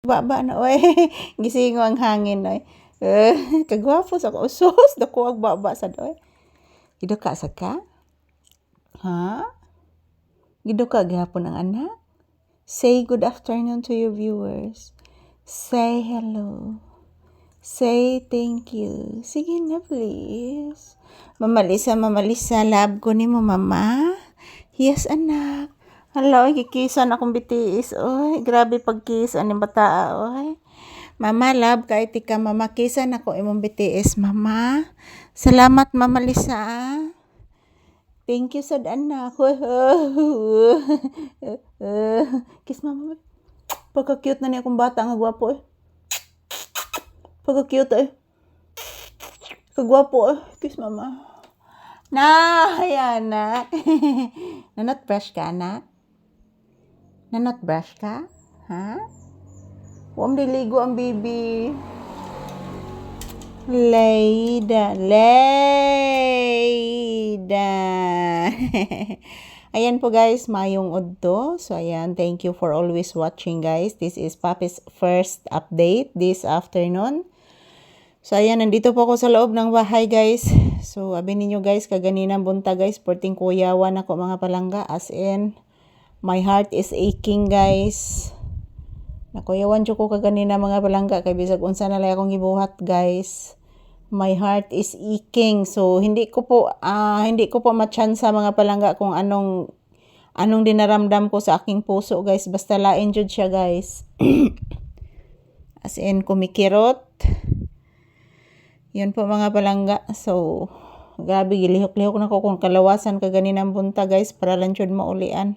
Baba na oy. Gisingo ang hangin oy. Kagwapo sa kausos, dako ang baba sad oy. Giduka sa ka? Ha? Giduka gyapon ang anak? Say good afternoon to your viewers. Say hello. Say thank you. Sige na please. Mamalisa, love ko ni mo mama. Yes anak. Hala, kikisan akong bitiis, oy. Grabe pagkisan ni bata, oy. Mama, love, kahit ika mama, kisan ako imong bitiis, mama. Salamat, Mama Lisa. Thank you, sad anak. Kiss mama. Pagka-cute na niya akong bata, nga gwapo, eh. Pagka-cute, eh. Kagwapo, eh. Kiss mama. Ayan, anak. Nanot brush ka, anak? Nanot brush ka? Ha? Huwag diligo ang baby. Layda. Ayan po guys, mayong udto. So ayan, thank you for always watching guys. This is Papi's first update this afternoon. So ayan, nandito po ako sa loob ng bahay guys. So abi ninyo guys, kaganina bunta guys, porting kuyawan ako mga palangga. As in, my heart is aching guys. Nakuyawan ko kaganina mga palangga, kay bisag unsa na lang akong gibuhat guys. My heart is aching. So hindi ko po matsansa mga palangga kung anong dinaramdam ko sa aking puso guys. Basta lain jud siya guys. As in kumikirot. Yun po mga palangga. So grabe gilihok-lihok na ko kung kalawasan kaganina bunta guys para lang jud maulian.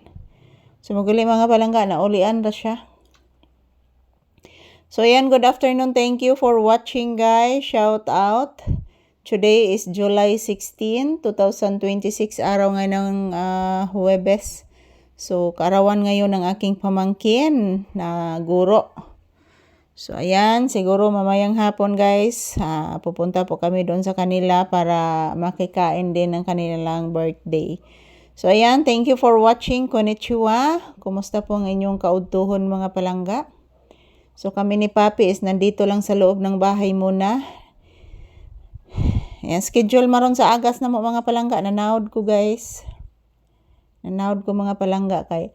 So magali mga palangga na ulian ra siya. So ayan, good afternoon. Thank you for watching guys. Shout out. Today is July 16, 2026. Araw ngayon ng Huwebes. So kaarawan ngayon ng aking pamangkin na guro. So ayan, siguro mamayang hapon guys. Pupunta po kami doon sa kanila para makikain din ng kanilang birthday. So ayan, thank you for watching. Konnichiwa. Kumusta po ang inyong kaudtuhon mga palangga? So kami ni Papi is nandito lang sa loob ng bahay muna. Ayan, schedule maron sa agas na mo mga palangga. Nanaod ko guys. Nanaod ko mga palangga kay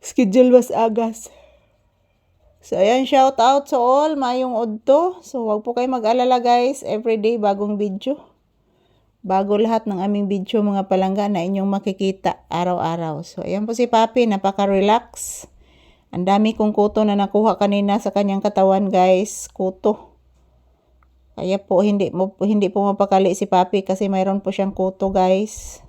schedule was agas. So ayan, shout out sa all. Mayong udto. So wag po kayo mag-alala guys. Everyday bagong video. Bago lahat ng aming video mga palangga na inyong makikita araw-araw. So ayan po si Papi. Napaka-relax. Ang dami kong kuto na nakuha kanina sa kanyang katawan guys. Kuto. Kaya po hindi po mapakali si Papi kasi mayroon po siyang kuto guys.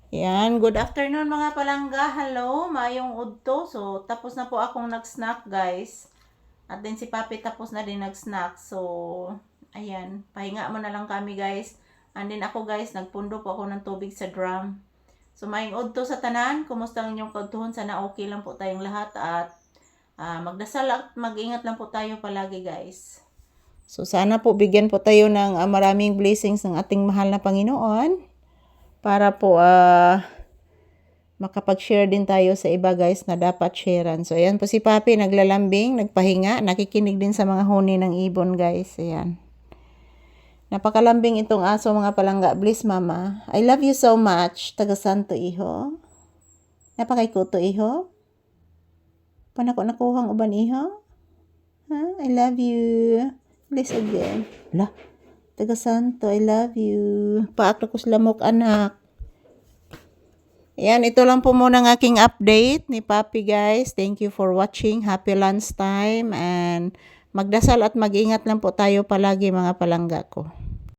Yan. Good afternoon mga palangga. Hello. Mayong udto. So tapos na po akong nag-snack guys. At din si Papi tapos na din nag-snack. So ayan. Pahinga mo na lang kami guys. And din ako guys. Nagpundo po ako ng tubig sa drum. So, maing udto sa tanan, kumusta ang inyong kaudtuhon? Sana okay lang po tayong lahat at magdasal at mag-ingat lang po tayo palagi guys. So, sana po bigyan po tayo ng maraming blessings ng ating mahal na Panginoon para po makapag-share din tayo sa iba guys na dapat sharean. So, ayan po si Papi, naglalambing, nagpahinga, nakikinig din sa mga huni ng ibon guys. Ayan. Napakalambing itong aso mga palangga. Bless mama. I love you so much. Taga-santo iho. Napakaikuto iho. Panako nakuhang uban iho. Ha? I love you. Bless again. La. Taga-santo. I love you. Paakla ko lamok anak. Ayan, ito lang po muna ng aking update ni Papi guys. Thank you for watching. Happy lunchtime and magdasal at mag-ingat lang po tayo palagi mga palangga ko.